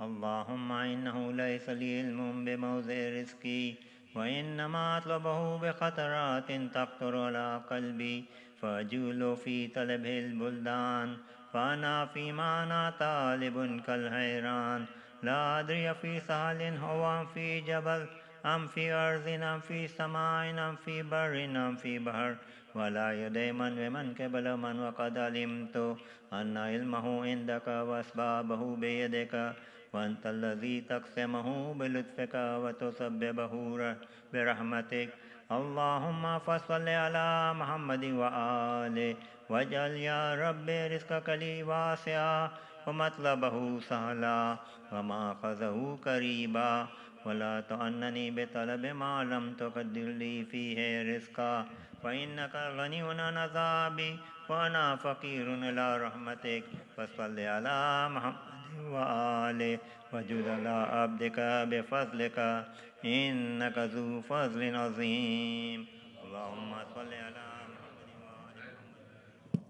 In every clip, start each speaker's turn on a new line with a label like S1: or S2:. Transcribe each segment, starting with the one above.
S1: اللهم إنه ليس لي علم بموضع رزقي وإنما أطلبه بخطرات تخطر على قلبي فأجول في طلبه البلدان فأنا فيما أنا طالب كالحيران لا أدري في سهل هو أم في جبل أم في أرض أم في سماء أم في بر أم في بحر ولا يدي من ومن قبل من وقد علمت أن علمه عندك وأسبابه بيدك وأنت الذي تقسمه بلطفك وتسببه برحمتك اللهم فصل على محمد وآله واجعل يا رب رزقك لي واسعا ومطلبه سهلا ومأخذه قريبا ولا تعنني بطلب ما لم تقدر لي فيه رزقا فإنك غني عن عذابي وأنا فقير إلى رحمتك فصل على محمد وآله وجد على عبدك بفضلك إنك ذو فضل عظيم اللهم صل على محمد وآل محمد.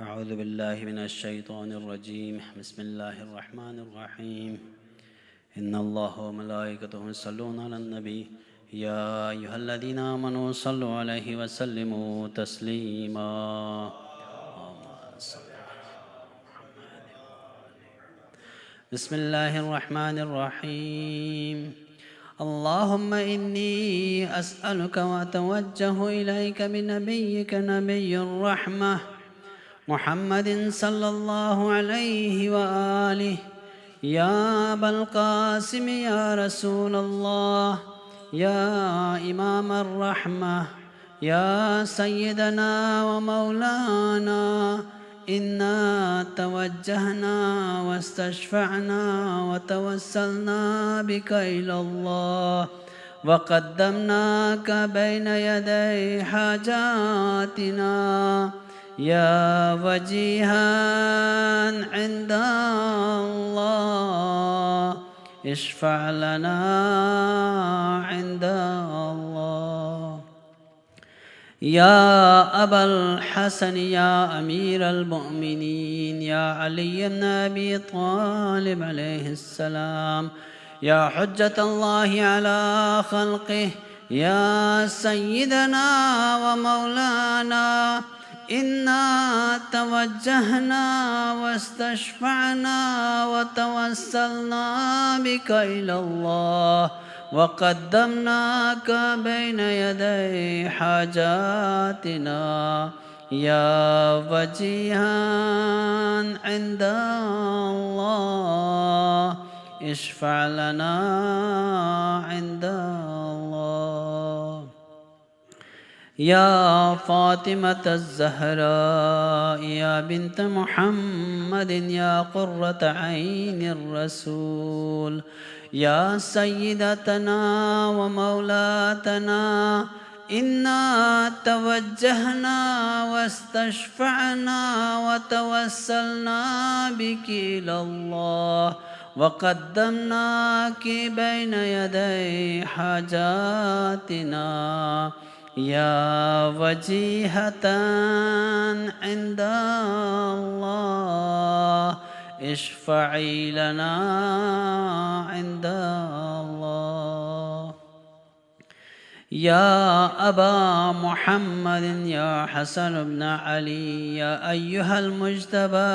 S2: أعوذ بالله من الشيطان الرجيم بسم الله الرحمن الرحيم إن الله وملائكته يصلون على النبي يا أيها الذين آمنوا صلوا عليه وسلموا تسليما بسم الله الرحمن الرحيم اللهم إني أسألك وأتوجه إليك بنبيك نبي الرحمة محمد صلى الله عليه وآله يا أبا القاسم يا رسول الله يا إمام الرحمة يا سيدنا ومولانا إنا توجهنا واستشفعنا وتوسلنا بك إلى الله وقدمناك بين يدي حاجاتنا يا وجيها عند الله اشفع لنا عند الله يا أبا الحسن يا أمير المؤمنين يا علي بن أبي طالب عليه السلام يا حجة الله على خلقه يا سيدنا ومولانا إنا توجهنا واستشفعنا وتوسلنا بك إلى الله وقدمناك بين يدي حاجاتنا يا وجيها عند الله اشفع لنا عند الله يا فاطمة الزهراء يا بنت محمد يا قرة عين الرسول يا سيدتنا ومولاتنا إنا توجهنا واستشفعنا وتوسلنا بك إلى الله وقدمناك بين يدي حاجاتنا يا وجيهة عند الله اشفعي لنا عند الله يا أبا محمد يا حسن بن علي يا أيها المجتبى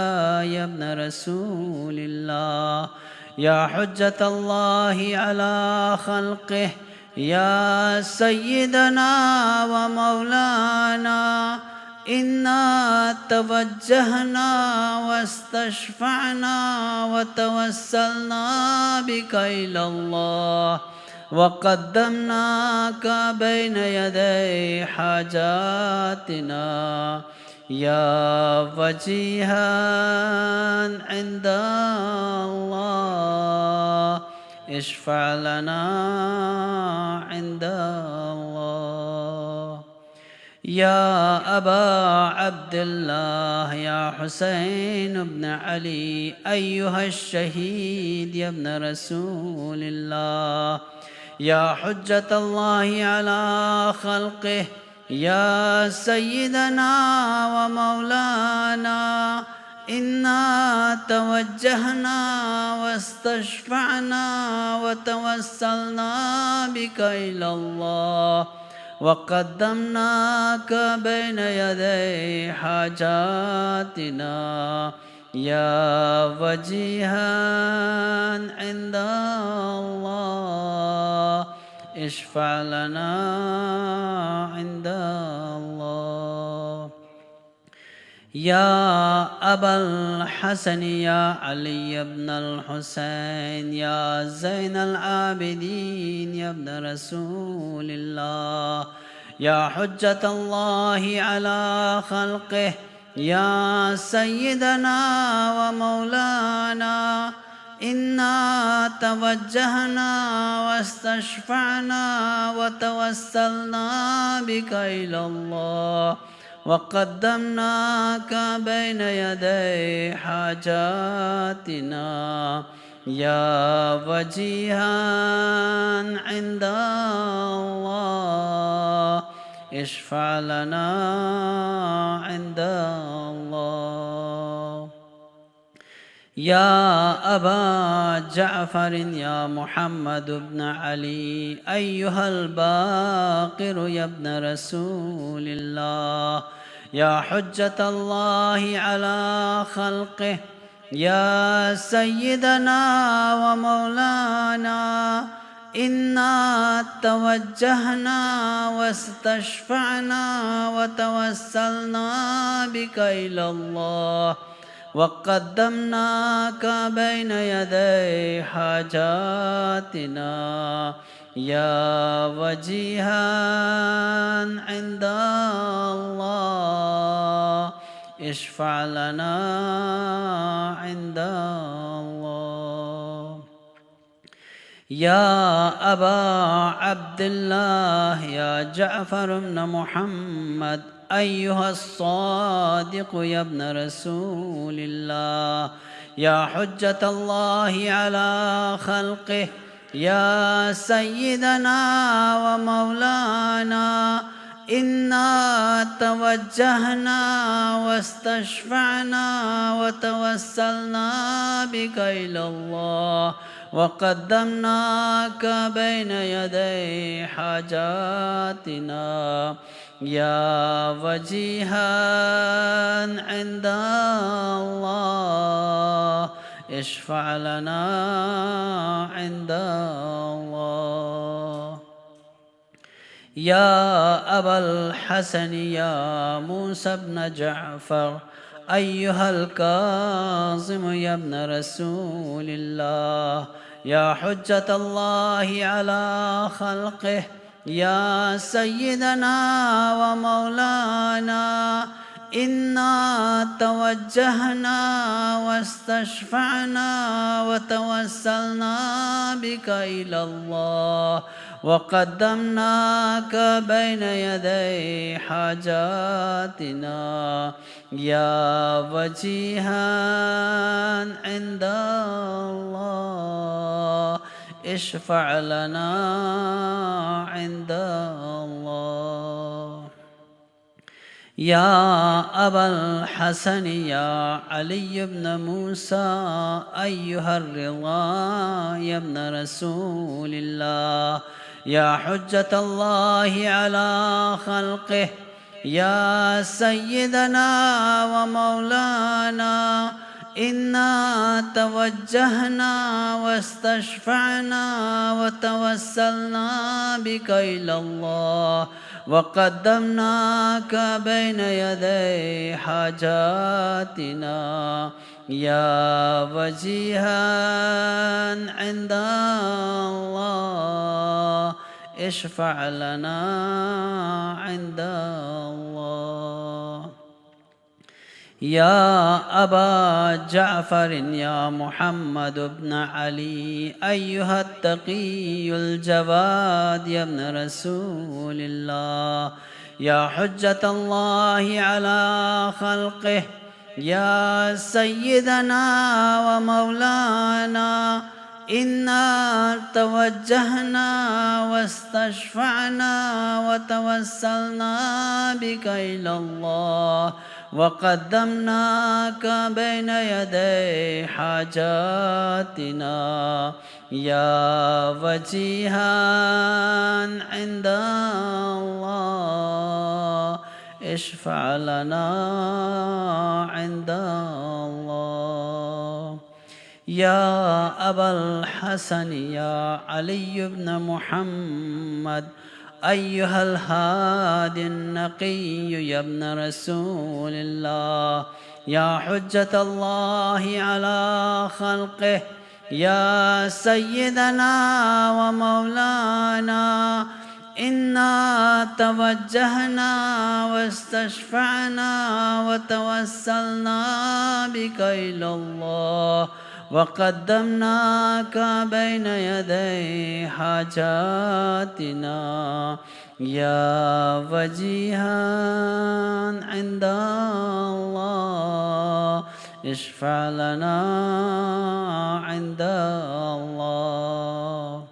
S2: يا ابن رسول الله يا حجة الله على خلقه يا سيدنا ومولانا إنا توجهنا واستشفعنا وتوسلنا بك إلى الله وقدمناك بين يدي حاجاتنا يا وجيها عند الله اشفع لنا عند الله. يا أبا عبد الله يا حسين بن علي أيها الشهيد يا ابن رسول الله يا حجة الله على خلقه يا سيدنا ومولانا إنا توجهنا واستشفعنا وتوسلنا بك إلى الله وقدمناك بين يدي حاجاتنا يا وجيها عند الله اشفع لنا عند الله. يا أبا الحسن يا علي بن الحسين يا زين العابدين يا ابن رسول الله يا حجة الله على خلقه يا سيدنا ومولانا إنا توجهنا واستشفعنا وتوسلنا بك إلى الله وقدمناك بين يدي حاجاتنا يا وجيها عند الله اشفع لنا عند الله. يا أبا جعفر يا محمد بن علي أيها الباقر يا ابن رسول الله يا حجة الله على خلقه يا سيدنا ومولانا إنا توجهنا واستشفعنا وتوسلنا بك إلى الله وقدمناك بين يدي حاجاتنا يا وجيها عند الله اشفع لنا عند الله. يا أبا عبد الله يا جعفر بن محمد أيها الصادق يا ابن رسول الله يا حجة الله على خلقه يا سيدنا ومولانا إنا توجهنا واستشفعنا وتوسلنا بك إلى الله وقدمناك بين يدي حاجاتنا يا وجيها عند الله اشفع لنا عند الله. يا أبا الحسن يا موسى بن جعفر أيها الكاظم يا ابن رسول الله يا حجة الله على خلقه يا سيدنا ومولانا إنا توجهنا واستشفعنا وتوسلنا بك إلى الله وقدمناك بين يدي حاجاتنا يا وجيها عند الله اشفع لنا عند الله. يا أبا الحسن يا علي بن موسى أيها الرضا يا ابن رسول الله يا حجة الله على خلقه يا سيدنا ومولانا إنا توجهنا واستشفعنا وتوسلنا بك إلى الله وقدمناك بين يدي حاجاتنا يا وجيها عند الله اشفع لنا عند الله. يا أبا جعفر يا محمد بن علي أيها التقي الجواد يا ابن رسول الله، يا حجة الله على خلقه، يا سيدنا ومولانا، إنا توجهنا واستشفعنا وتوسلنا بك إلى الله وقدمناك بين يدي حاجاتنا، يا وجيها عند الله اشفع لنا عند الله. يا أبا الحسن يا علي بن محمد أيها الهادي النقي يا ابن رسول الله، يا حجة الله على خلقه، يا سيدنا ومولانا، إنا توجهنا واستشفعنا وتوسلنا بك إلى الله وقدمناك بين يدي حاجاتنا، يا وجيها عند الله اشفع لنا عند الله.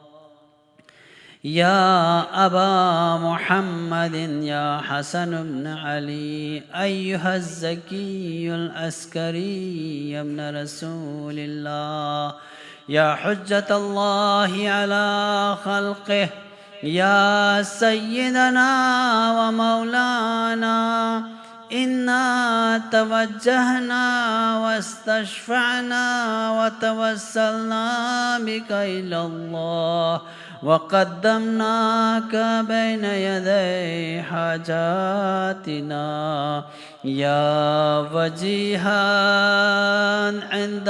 S2: يا أبا محمد يا حسن بن علي أيها الزكي العسكري يا ابن رسول الله، يا حجة الله على خلقه، يا سيدنا ومولانا، إنا توجهنا واستشفعنا وتوسلنا بك إلى الله وقدمناك بين يدي حاجاتنا، يا وجيها عند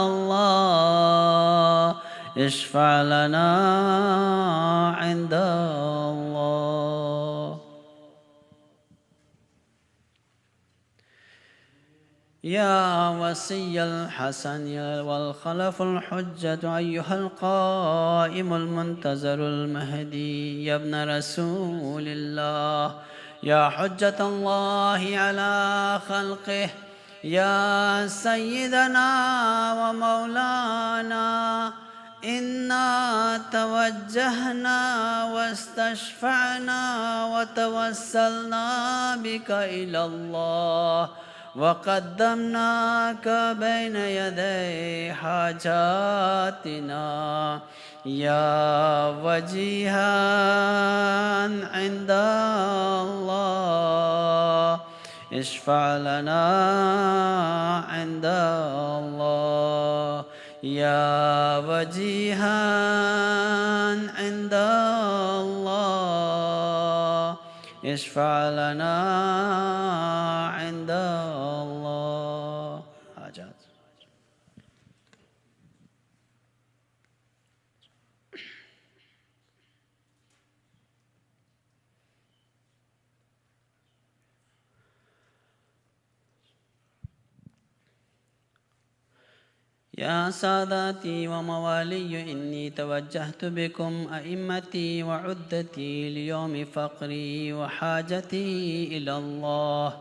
S2: الله اشفع لنا عند الله. يا وصي الحسن والخلف الحجة أيها القائم المنتظر المهدي يا ابن رسول الله، يا حجة الله على خلقه، يا سيدنا ومولانا، إنا توجهنا واستشفعنا وتوسلنا بك إلى الله وقدمناك بين يدي حاجاتنا، يا وجيها عند الله اشفع لنا عند الله، يا وجيها عند الله اشفع لنا عند الله. حاجات. يا ساداتي وموالي إني توجهت بكم أئمتي وعدتي ليوم فقري وحاجتي إلى الله،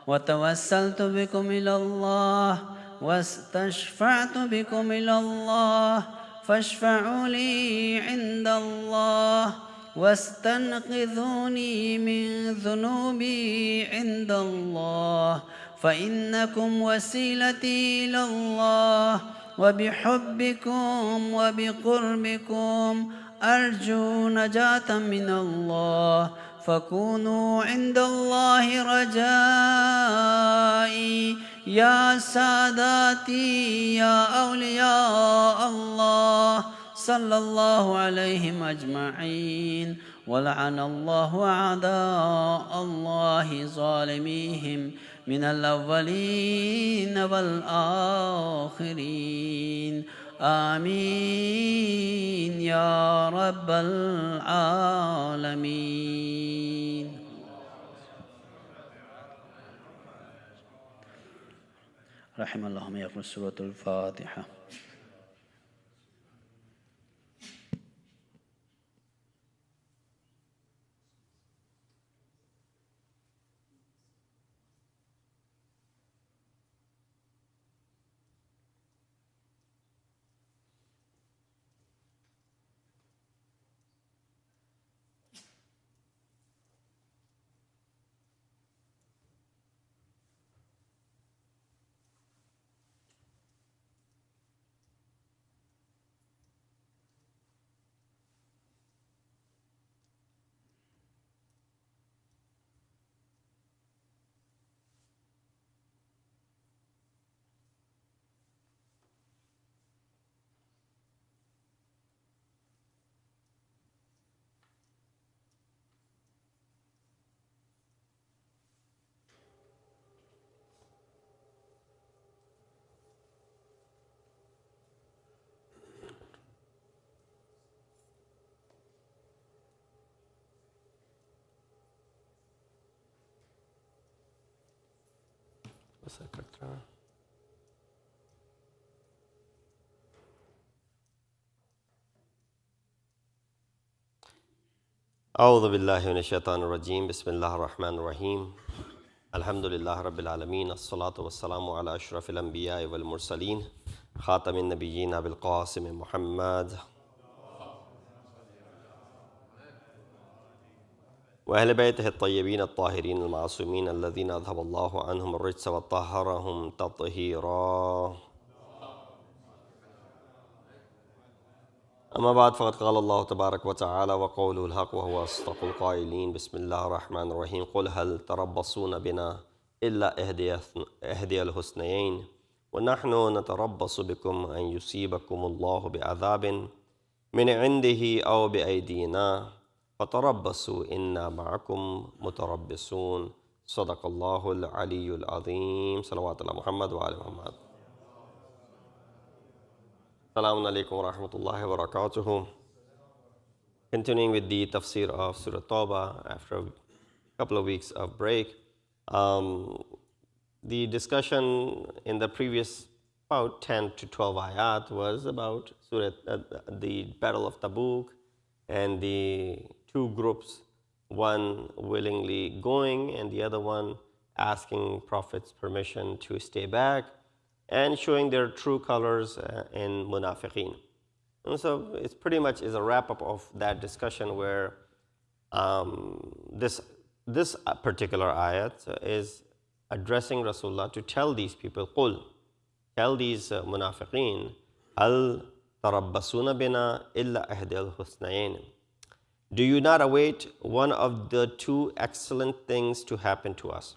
S2: وتوسلت بكم إلى الله واستشفعت بكم إلى الله، فاشفعوا لي عند الله واستنقذوني من ذنوبي عند الله، فإنكم وسيلتي إلى الله، وبحبكم وبقربكم أرجو نجاة من الله، فكونوا عند الله رجائي يا ساداتي يا أولياء الله، صلى الله عليهم أجمعين، ولعن الله أعداء الله ظالميهم من الأولين والآخرين آمين يا رب العالمين. رحم الله من يقرأ سورة الفاتحة.
S3: أعوذ بالله من الشيطان الرجيم بسم الله الرحمن الرحيم الحمد لله رب العالمين الصلاة والسلام على أشرف الأنبياء والمرسلين خاتم النبيين أبي القاسم محمد وأهل بيته الطيبين الطاهرين المعصومين الذين أذهب الله عنهم الرجس وطهرهم تطهيرا. أما بعد فقد قال الله تبارك وتعالى وقوله الحق وهو أصدق القائلين بسم الله الرحمن الرحيم قل هل تربصون بنا إلا إحدى الحسنيين ونحن نتربص بكم أن يصيبكم الله بعذاب من عنده أو بأيدينا فتربصوا إنا معكم متربصون. صدق الله العلي العظيم. صلوات الله محمد وآل محمد. Assalamu alaikum wa rahmatullahi wa barakatuhu. Continuing with the Tafsir of Surah Tawbah after a couple of weeks of break. The discussion in the previous about 10 to 12 ayat was about the Battle of Tabuk and the two groups, one willingly going and the other one asking Prophet's permission to stay back, and showing their true colors in munafiqeen. And so it's pretty much is a wrap-up of that discussion where this particular ayat is addressing Rasulullah to tell these people, قُل, tell these munafiqeen, هَلْ تَرَبَّصُونَ بِنَا إِلَّا إِحْدَى الْحُسْنَيَيْنِ. Do you not await one of the two excellent things to happen to us?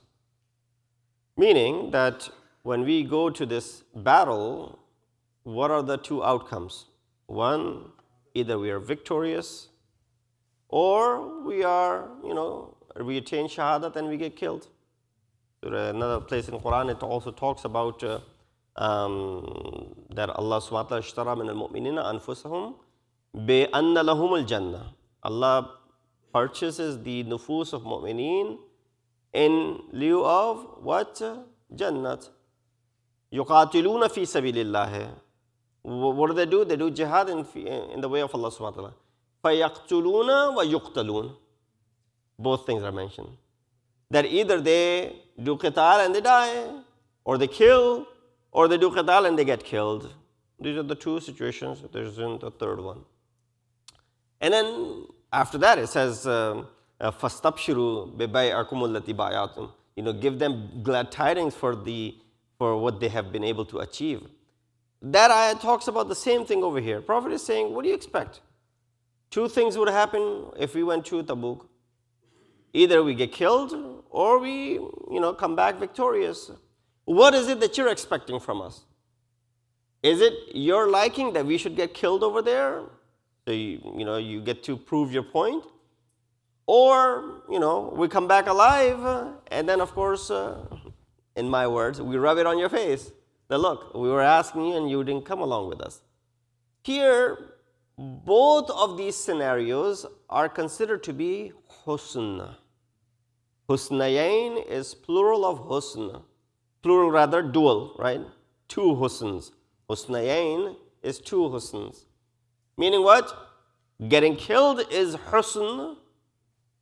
S3: Meaning that when we go to this battle, what are the two outcomes? One, either we are victorious or we are, we attain shahadat and we get killed. Another place in Quran, it also talks about that Allah subhanahu wa ta'ala ishtara min al-mu'minina anfusahum bi anna lahum al-jannah. Allah purchases the nufus of mu'mineen in lieu of what? Jannat. يُقَاتِلُونَ فِي سَبِيلِ اللَّهِ. What do? They do jihad in the way of Allah subhanahu wa ta'ala. فَيَقْتُلُونَ وَيُقْتَلُونَ. Both things are mentioned. That either they do qital and they die, or they kill, or they do qital and they get killed. These are the two situations. There isn't a third one. And then after that it says, فَاسْتَبْشِرُوا بِبَيْعَكُمُ الَّتِي بَايَعْتُمْ. Give them glad tidings for what they have been able to achieve. That ayah talks about the same thing over here. Prophet is saying, what do you expect? Two things would happen if we went to Tabuk. Either we get killed or we, come back victorious. What is it that you're expecting from us? Is it your liking that we should get killed over there? So you get to prove your point? Or, we come back alive and then of course in my words, we rub it on your face. That look, we were asking you and you didn't come along with us. Here, both of these scenarios are considered to be husn. Husnayain is plural of husn. Plural rather, dual, right? Two husns. Husnayain is two husns. Meaning what? Getting killed is husn,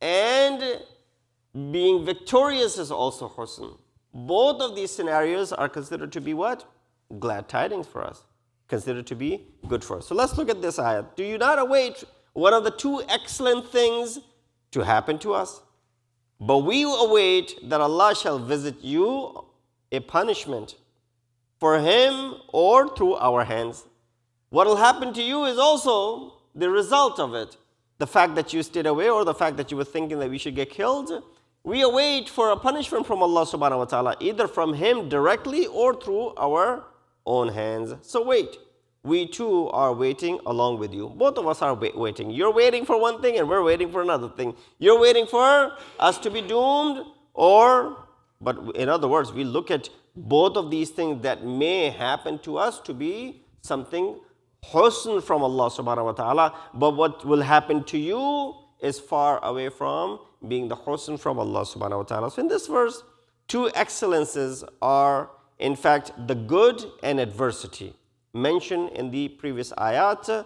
S3: and being victorious is also husn. Both of these scenarios are considered to be what? Glad tidings for us. Considered to be good for us. So let's look at this ayat. Do you not await one of the two excellent things to happen to us? But we await that Allah shall visit you a punishment for him or through our hands. What will happen to you is also the result of it. The fact that you stayed away or the fact that you were thinking that we should get killed. We await for a punishment from Allah subhanahu wa ta'ala, either from him directly or through our own hands. So wait. We too are waiting along with you. Both of us are waiting. You're waiting for one thing and we're waiting for another thing. You're waiting for us to be doomed but in other words, we look at both of these things that may happen to us to be something husn from Allah subhanahu wa ta'ala. But what will happen to you is far away from being the husn from Allah subhanahu wa ta'ala. So in this verse, two excellences are in fact the good and adversity mentioned in the previous ayat,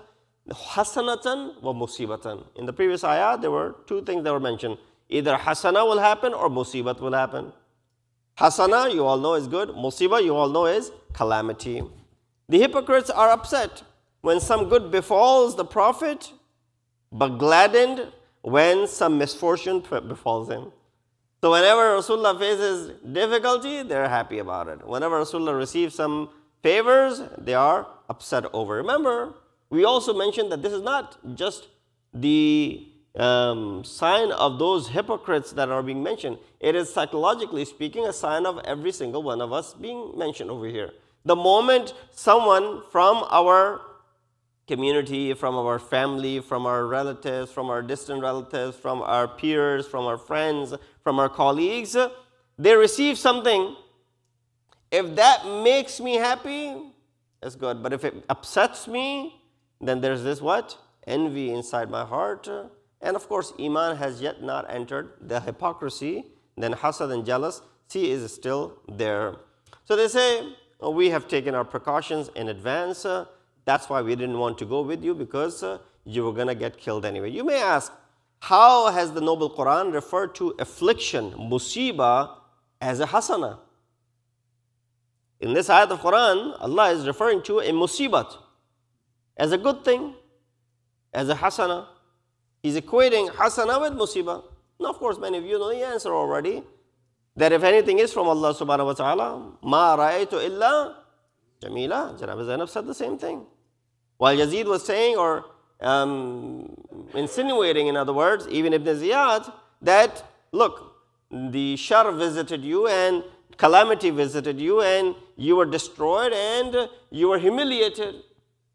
S3: hasanatan wa musibatan. In the previous ayat, there were two things that were mentioned. Either hasana will happen or musibat will happen. Hasana, you all know, is good. Musibah, you all know, is calamity. The hypocrites are upset when some good befalls the Prophet, but gladdened when some misfortune befalls him. So whenever Rasulullah faces difficulty, they're happy about it. Whenever Rasulullah receives some favors, they are upset over. Remember, we also mentioned that this is not just the sign of those hypocrites that are being mentioned. It is, psychologically speaking, a sign of every single one of us being mentioned over here. The moment someone from our community, from our family, from our relatives, from our distant relatives, from our peers, from our friends, from our colleagues, they receive something. If that makes me happy, that's good. But if it upsets me, then there's this what? Envy inside my heart. And of course, Iman has yet not entered. The hypocrisy, then hasad and jealousy is still there. So they say, we have taken our precautions in advance. That's why we didn't want to go with you, because you were going to get killed anyway. You may ask, how has the Noble Quran referred to affliction, musibah, as a hasana? In this ayat of Quran, Allah is referring to a musibat as a good thing, as a hasana. He's equating hasana with musibah. Now, of course, many of you know the answer already, that if anything is from Allah subhanahu wa ta'ala, ma ra'aytu illa jamila. Janab Zainab said the same thing. While Yazid was saying, or insinuating, in other words, even Ibn Ziyad, that, look, the shar visited you and calamity visited you and you were destroyed and you were humiliated.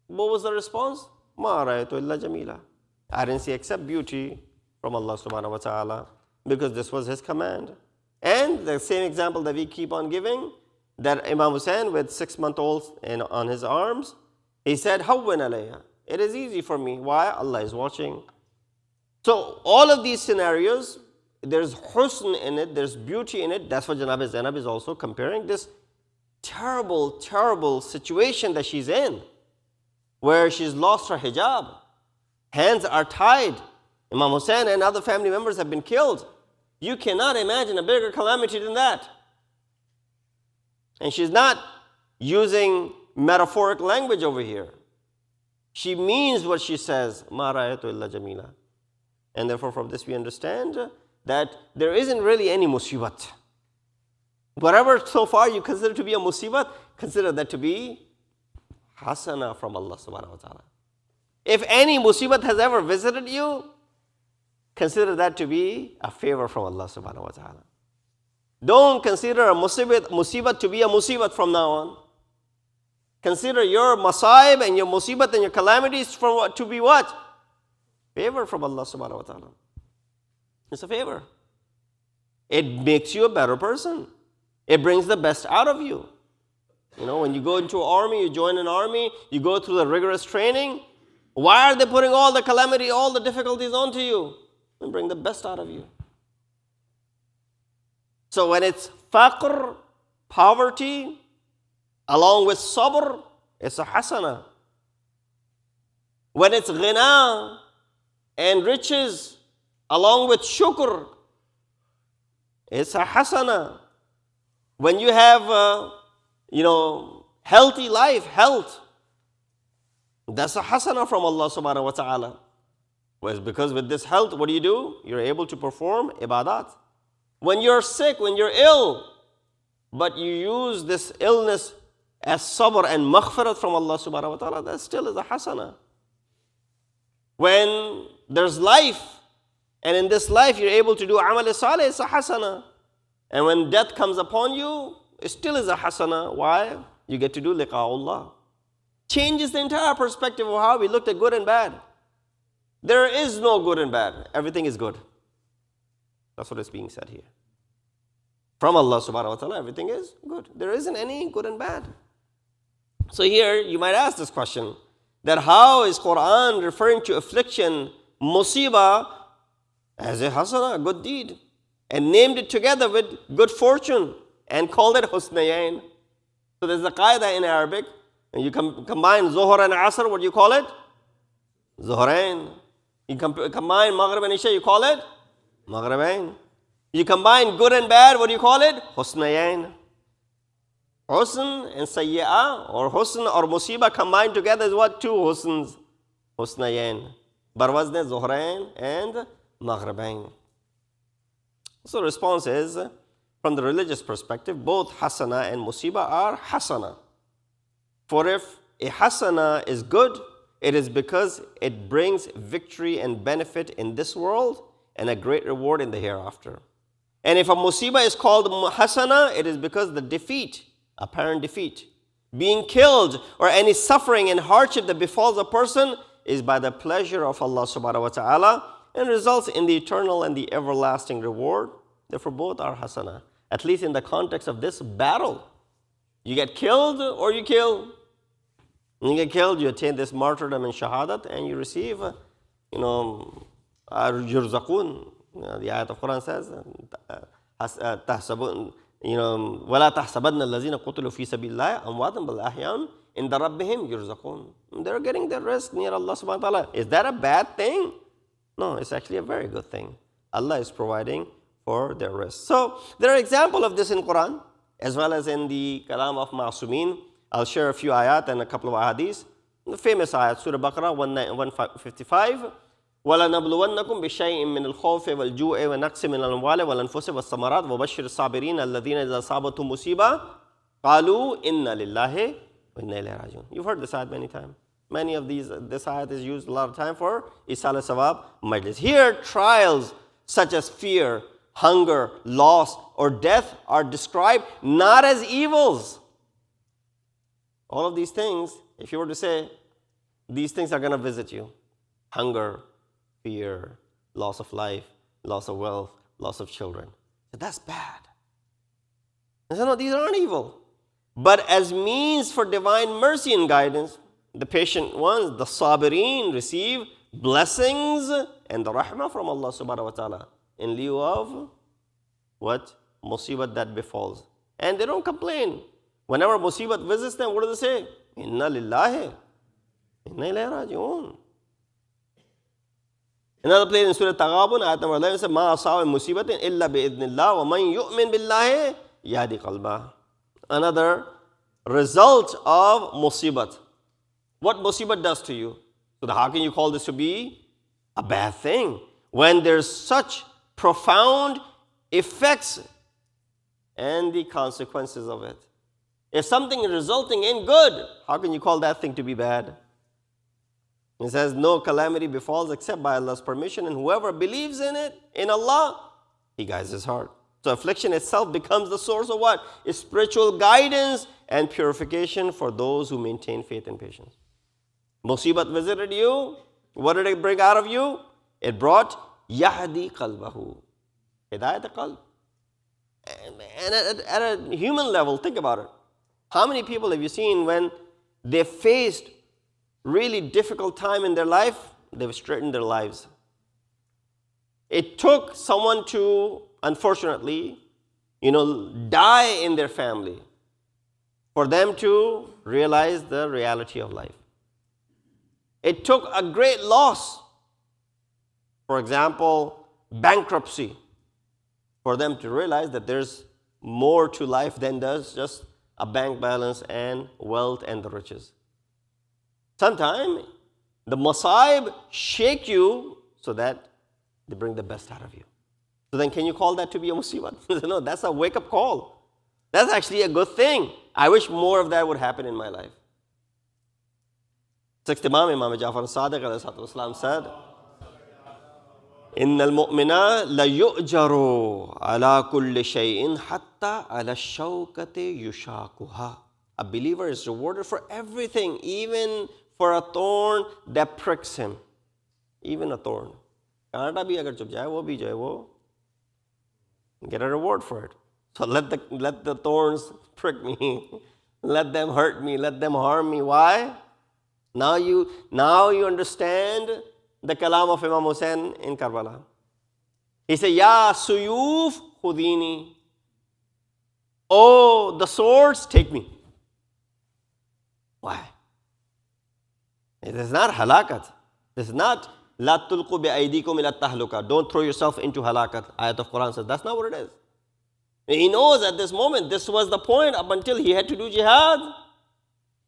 S3: What was the response? Ma ra'aytu illa jamila. I didn't see except beauty from Allah subhanahu wa ta'ala, because this was his command. And the same example that we keep on giving, that Imam Hussein with 6-month-old on his arms, he said, Hawwin alayha. It is easy for me. Why? Allah is watching. So all of these scenarios, there's husn in it, there's beauty in it. That's what Janab Zainab is also comparing this terrible, terrible situation that she's in, where she's lost her hijab. Hands are tied. Imam Hussein and other family members have been killed. You cannot imagine a bigger calamity than that. And she's not using metaphoric language over here. She means what she says, Ma ra'aytu illa jamila. And therefore from this we understand that there isn't really any musibat. Whatever so far you consider to be a musibat, consider that to be hasana from Allah subhanahu wa ta'ala. If any musibat has ever visited you, consider that to be a favor from Allah subhanahu wa ta'ala. Don't consider a musibat to be a musibat from now on. Consider your masaib and your musibat and your calamities to be what? Favor from Allah subhanahu wa ta'ala. It's a favor. It makes you a better person. It brings the best out of you. You know, when you go into an army, you join an army, you go through the rigorous training. Why are they putting all the calamity, all the difficulties onto you? They bring the best out of you. So when it's faqr, poverty, along with sabr, it's a hasana. When it's ghina and riches, along with shukr, it's a hasana. When you have, healthy life, health, that's a hasana from Allah subhanahu wa ta'ala. Well, because with this health, what do? You're able to perform ibadat. When you're sick, when you're ill, but you use this illness as sabr and maghfirat from Allah subhanahu wa ta'ala, that still is a hasana. When there's life, and in this life you're able to do amal salih, it's a hasana. And when death comes upon you, it still is a hasana. Why? You get to do liqa'ullah. Changes the entire perspective of how we looked at good and bad. There is no good and bad. Everything is good. That's what is being said here. From Allah subhanahu wa ta'ala, everything is good. There isn't any good and bad. So here, you might ask this question, that how is Quran referring to affliction, musibah, as a hasana, a good deed, and named it together with good fortune, and called it husnayain. So there's a qaida in Arabic, and you combine Zuhr and Asr, what do you call it? Zuhrain. You combine Maghrib and Isha, you call it? Maghribain. You combine good and bad, what do you call it? Husnayain. Husn and Sayyi'ah, or Husn or Musibah combined together is what? Two Husns. Husnayain. Barwazne Zuhrain and Maghribain. So the response is, from the religious perspective, both hasana and musibah are hasana. For if a hasana is good, it is because it brings victory and benefit in this world and a great reward in the hereafter. And if a musibah is called hasana, it is because the defeat, apparent defeat, being killed or any suffering and hardship that befalls a person is by the pleasure of Allah subhanahu wa ta'ala and results in the eternal and the everlasting reward. Therefore, both are hasana. At least in the context of this battle. You get killed or you kill. When you get killed, you attain this martyrdom and shahadat and you receive, yurzaqun. The ayat of Quran says, وَلَا تَحْسَبَنَّ الَّذِينَ قُتِلُوا فِي سَبِيلِ اللَّهِ أَمْوَاتًا بَلْ أَحْيَاءٌ عِنْدَ رَبِّهِمْ يُرْزَقُونَ. They're getting their rest near Allah subhanahu wa ta'ala. Is that a bad thing? No, it's actually a very good thing. Allah is providing for their rest. So there are examples of this in Quran as well as in the kalam of Ma'asumin. I'll share a few ayat and a couple of ahadith. The famous ayat, Surah Baqarah 155. وَلَنَبْلُوَنَّكُمْ بِشَيْءٍ مِّنَ الْخَوْفِ وَالْجُوعِ وَنَقْصٍ مِّنَ الْأَمْوَالِ وَالْأَنفُسِ وَالثَّمَرَاتِ وَبَشِّرِ الصَّابِرِينَ الَّذِينَ إِذَا أَصَابَتْهُمْ مُصِيبَةٌ قَالُوا إِنَّا لِلَّهِ وَإِنَّا إِلَيْهِ رَاجِعُونَ. You've heard this ayat many times. Many of this ayat is used a lot of time for Isal Sawab Majlis. Here, trials such as fear, hunger, loss, or death are described not as evils. All of these things, if you were to say, these things are going to visit you. Hunger, fear, loss of life, loss of wealth, loss of children. That's bad. I said, no, these aren't evil. But as means for divine mercy and guidance, the patient ones, the sabirin, receive blessings and the rahmah from Allah subhanahu wa ta'ala in lieu of what? Musibat that befalls. And they don't complain. Whenever musibat visits them, what do they say? Inna lillahi, inna ilayhi raji'un. Another place in Surah Taghabun, ayat number 11 says, Ma asawa musibatin illa bi'idhnillah wa man yu'min billahi yahdi qalbah. Another result of musibat. What musibat does to you? So how can you call this to be a bad thing? When there's such profound effects and the consequences of it. If something is resulting in good, how can you call that thing to be bad? It says, no calamity befalls except by Allah's permission, and whoever believes in it, in Allah, He guides his heart. So affliction itself becomes the source of what? It's spiritual guidance and purification for those who maintain faith and patience. Musibat visited you. What did it bring out of you? It brought Yahdi qalbahu. Hidayat qalb. And at a human level, think about it. How many people have you seen when they faced really difficult time in their life, they've straightened their lives? It took someone to, unfortunately, die in their family for them to realize the reality of life. It took a great loss, for example, bankruptcy, for them to realize that there's more to life than does just a bank balance and wealth and the riches. Sometimes the masaib shake you so that they bring the best out of you. So then can you call that to be a musibah? No, that's a wake-up call. That's actually a good thing. I wish more of that would happen in my life. Sixth Imam Jafar al-Sadiq ﷺ said, إِنَّ الْمُؤْمِنَ لَيُؤْجَرُ عَلَى كُلِّ شَيْءٍ حَتَّى عَلَى الشَّوْكَةِ يُشَاكُهَا. A believer is rewarded for everything, even for a thorn that pricks him. Even a thorn. Kaanta bhi agar chup jaye, wo bhi jaye, wo get a reward for it. So let the thorns prick me. Let them hurt me. Let them harm me. Why? Now you understand the kalam of Imam Hussein in Karbala. He said, Ya suyuf khudini. Oh, the swords, take me. Why? It is not halakat. It is not La tulqu bi aydikum ila tahluka. Don't throw yourself into halakat. Ayat of Quran says that's not what it is. He knows at this moment this was the point up until he had to do jihad.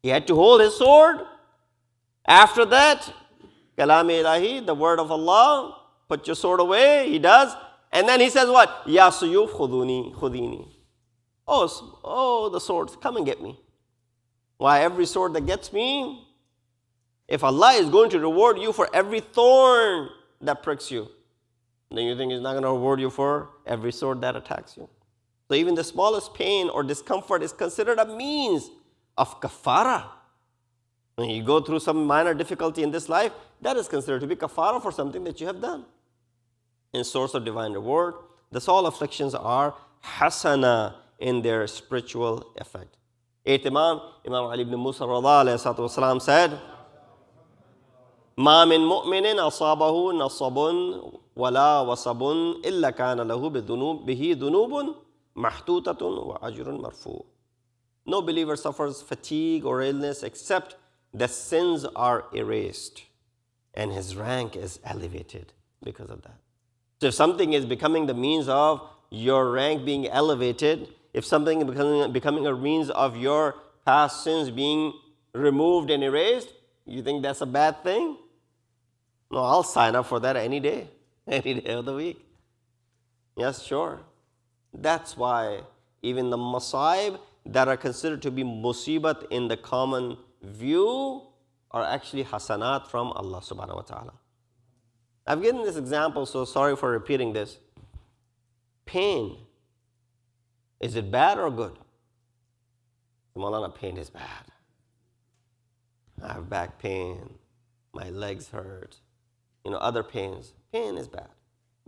S3: He had to hold his sword. After that, Kalam Ilahi, the word of Allah, put your sword away. He does. And then he says what? Ya suyuf khudini. Oh, the swords, come and get me. Why, every sword that gets me, if Allah is going to reward you for every thorn that pricks you, then you think He's not going to reward you for every sword that attacks you. So even the smallest pain or discomfort is considered a means of kafara. When you go through some minor difficulty in this life, that is considered to be kafara for something that you have done. In source of divine reward, thus all afflictions are hasana in their spiritual effect. Eighth Imam Ali ibn Musa ﷺ said, ما من مؤمن أصابه نصب ولا وصب إلا كان له به ذنوب محطوطة وأجر مرفوع. No believer suffers fatigue or illness except the sins are erased and his rank is elevated because of that. So if something is becoming the means of your rank being elevated, if something is becoming a means of your past sins being removed and erased, you think that's a bad thing? No, I'll sign up for that any day of the week. Yes, sure. That's why even the masaib that are considered to be musibat in the common view are actually hasanat from Allah subhanahu wa ta'ala. I've given this example, so sorry for repeating this. Pain, is it bad or good? Maulana, pain is bad. I have back pain, my legs hurt, other pains. Pain is bad.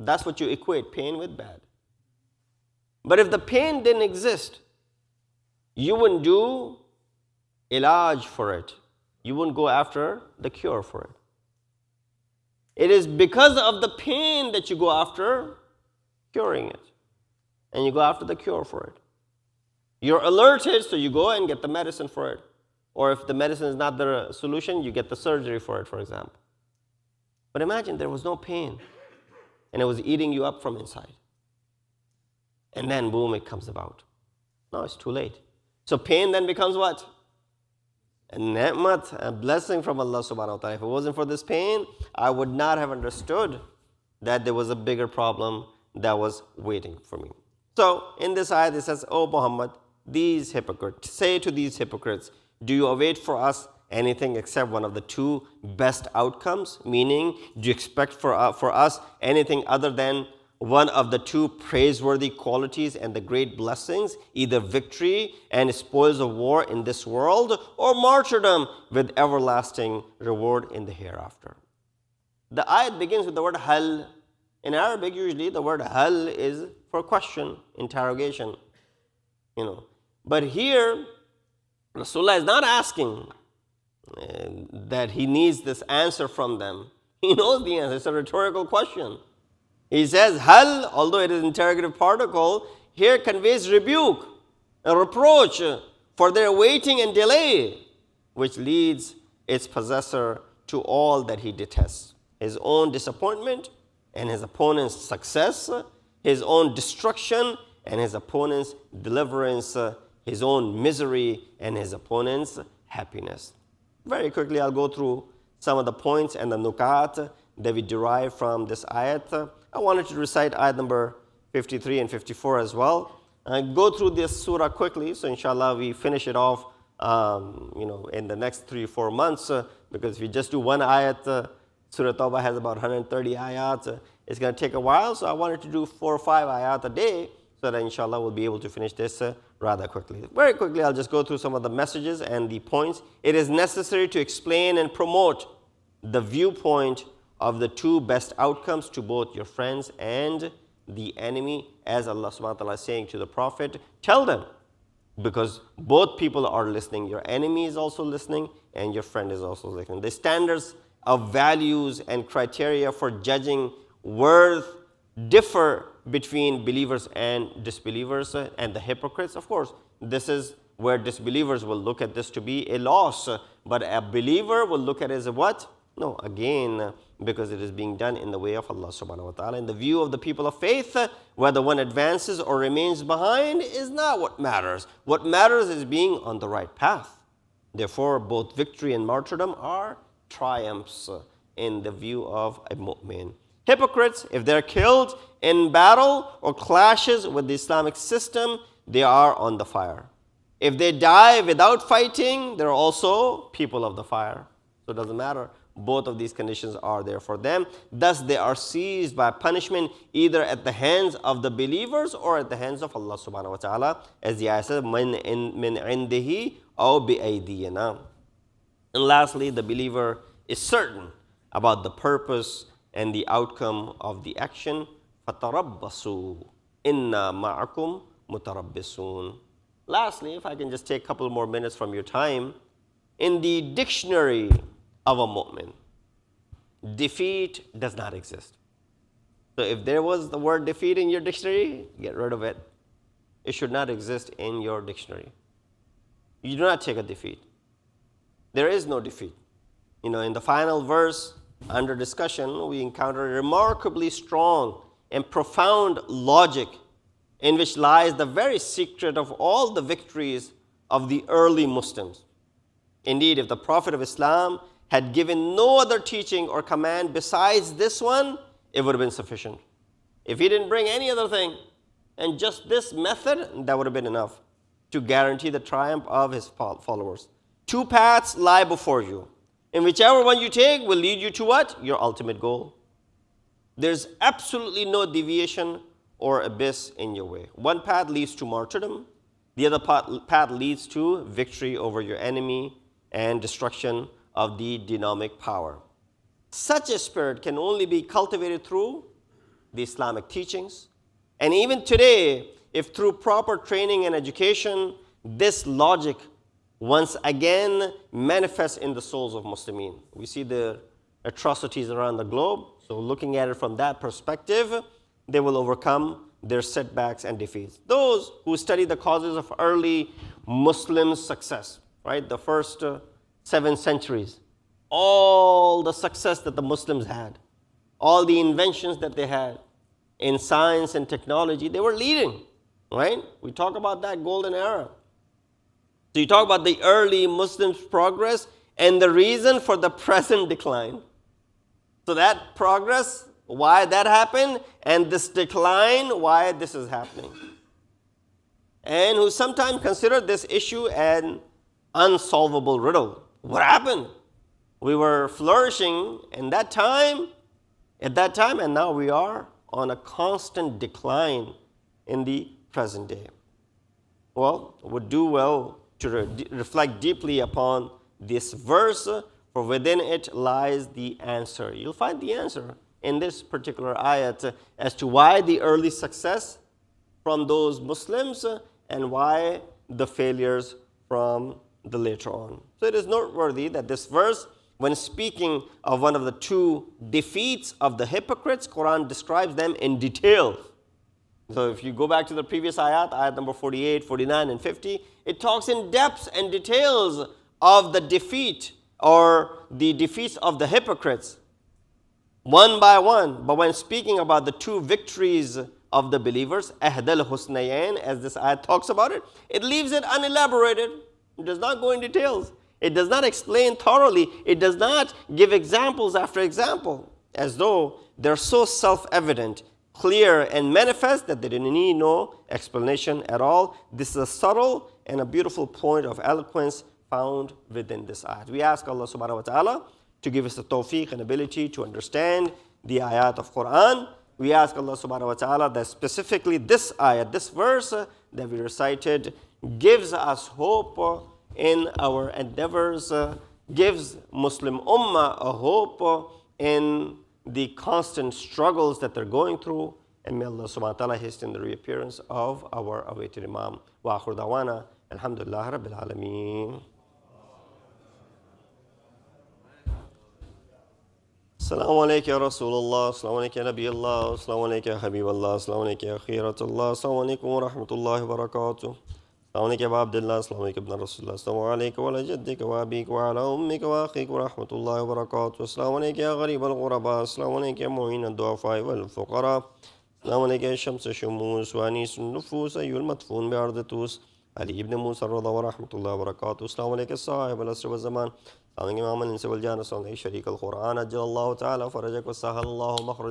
S3: That's what you equate pain with bad. But if the pain didn't exist, you wouldn't do ilaj for it. You wouldn't go after the cure for it. It is because of the pain that you go after curing it. And you go after the cure for it. You're alerted, so you go and get the medicine for it. Or if the medicine is not the solution, you get the surgery for it, for example. But imagine there was no pain and it was eating you up from inside. And then boom, it comes about. No, it's too late. So pain then becomes what? A ni'mat, a blessing from Allah subhanahu wa ta'ala. If it wasn't for this pain, I would not have understood that there was a bigger problem that was waiting for me. So in this ayat it says, "O Muhammad, these hypocrites, say to these hypocrites, do you await for us anything except one of the two best outcomes? Meaning, do you expect for us anything other than one of the two praiseworthy qualities and the great blessings, either victory and spoils of war in this world, or martyrdom with everlasting reward in the hereafter?" The ayat begins with the word hal. In Arabic, usually the word hal is for question, interrogation, But here, Rasulullah is not asking that he needs this answer from them. He knows the answer. It's a rhetorical question. He says, hal, although it is interrogative particle, here conveys rebuke, a reproach for their waiting and delay, which leads its possessor to all that he detests. His own disappointment and his opponent's success, his own destruction and his opponent's deliverance, his own misery and his opponent's happiness. Very quickly, I'll go through some of the points and the nukat that we derive from this ayat. I wanted to recite ayat number 53 and 54 as well. Go through this surah quickly, so inshallah we finish it off in the next 3-4 months, because if we just do one ayat, Surah Tawbah has about 130 ayat. It's going to take a while, so I wanted to do 4 or 5 ayat a day, so that inshallah we'll be able to finish this rather quickly. Very quickly, I'll just go through some of the messages and the points. It is necessary to explain and promote the viewpoint of the two best outcomes to both your friends and the enemy, as Allah subhanahu wa ta'ala is saying to the Prophet, tell them, because both people are listening. Your enemy is also listening and your friend is also listening. The standards of values and criteria for judging worth differ between believers and disbelievers and the hypocrites. Of course, this is where disbelievers will look at this to be a loss, but a believer will look at it as a what? No, again, because it is being done in the way of Allah subhanahu wa ta'ala. In the view of the people of faith, whether one advances or remains behind is not what matters. What matters is being on the right path. Therefore, both victory and martyrdom are triumphs in the view of a mu'min. Hypocrites, if they're killed in battle or clashes with the Islamic system, they are on the fire. If they die without fighting, they're also people of the fire. So it doesn't matter. Both of these conditions are there for them. Thus, they are seized by punishment either at the hands of the believers or at the hands of Allah subhanahu wa ta'ala, as the ayah says, min indihi aw bi aydiyina. And lastly, the believer is certain about the purpose and the outcome of the action. فَتَرَبَّصُوا إِنَّا مَعَكُمْ مُتَرَبِّصُونَ. Lastly, if I can just take a couple more minutes from your time, in the dictionary of a mu'min, defeat does not exist. So if there was the word defeat in your dictionary, get rid of it. It should not exist in your dictionary. You do not take a defeat. There is no defeat. In the final verse under discussion, we encounter a remarkably strong and profound logic in which lies the very secret of all the victories of the early Muslims. Indeed, if the Prophet of Islam had given no other teaching or command besides this one, it would have been sufficient. If he didn't bring any other thing, and just this method, that would have been enough to guarantee the triumph of his followers. 2 paths lie before you, and whichever one you take will lead you to what? Your ultimate goal. There's absolutely no deviation or abyss in your way. One path leads to martyrdom. The other path leads to victory over your enemy and destruction of the dynamic power. Such a spirit can only be cultivated through the Islamic teachings. And even today, if through proper training and education, this logic once again manifests in the souls of Muslimin. We see the atrocities around the globe, so looking at it from that perspective, they will overcome their setbacks and defeats. Those who study the causes of early Muslim success, right, the first 7 centuries, all the success that the Muslims had, all the inventions that they had in science and technology, they were leading, right? We talk about that golden era. So you talk about the early Muslims' progress and the reason for the present decline. So that progress, why that happened, and this decline, why this is happening. And who sometimes consider this issue an unsolvable riddle. What happened? We were flourishing at that time, and now we are on a constant decline in the present day. Well, would do well to reflect deeply upon this verse, for within it lies the answer. You'll find the answer in this particular ayat as to why the early success from those Muslims and why the failures from the later on. So it is noteworthy that this verse, when speaking of one of the two defeats of the hypocrites, Quran describes them in detail. So if you go back to the previous ayat number 48, 49, and 50, it talks in depth and details of the defeat or the defeats of the hypocrites, one by one. But when speaking about the two victories of the believers, Ahdal Husnayn, as this ayat talks about it, it leaves it unelaborated. It does not go in details. It does not explain thoroughly. It does not give examples after example, as though they're so self-evident, clear, and manifest that they didn't need no explanation at all. This is a subtle and a beautiful point of eloquence found within this ayat. We ask Allah subhanahu wa ta'ala to give us the tawfiq and ability to understand the ayat of Quran. We ask Allah subhanahu wa ta'ala that specifically this ayat, this verse that we recited, gives us hope in our endeavors, gives Muslim Ummah a hope in the constant struggles that they're going through. And may Allah subhanahu wa ta'ala hasten the reappearance of our awaited Imam. Wa akhir da'wana, alhamdulillah rabbil alameen. Assalamu alaikum ya Rasulullah, assalamu alaikum ya Nabi Allah, assalamu alaikum ya Habib Allah, assalamu alaikum ya Khairatullah, assalamu alaikum wa rahmatullahi wa barakatuh. Assalamu alaikum ya Abdullah, assalamu alaikum ibn Rasulullah, assalamu alaikum wa ala jaddika wa abika wa ala ummika wa akhika wa rahmatullahi wa barakatuh. Assalamu alaikum ya Gharib al-Ghuraba, assalamu alaikum ya Mu'in al-Du'afa wal-Fuqara, assalamu alaikum ya Shams al-Shumus wa Anis al-Nufus ayyul matfun bi'ardatus, Ali ibn Musa ar-Rada wa rahmatullahi wa barakatuh. Assalamu alaikum ya Sahib al-Asr wa Zaman, assalamu alaikum ya Imam al-Insa wal-Jana, assalamu alaikum ya Sharik al-Quran, ajal Allah ta'ala farajak wa sahal Allah makhraj.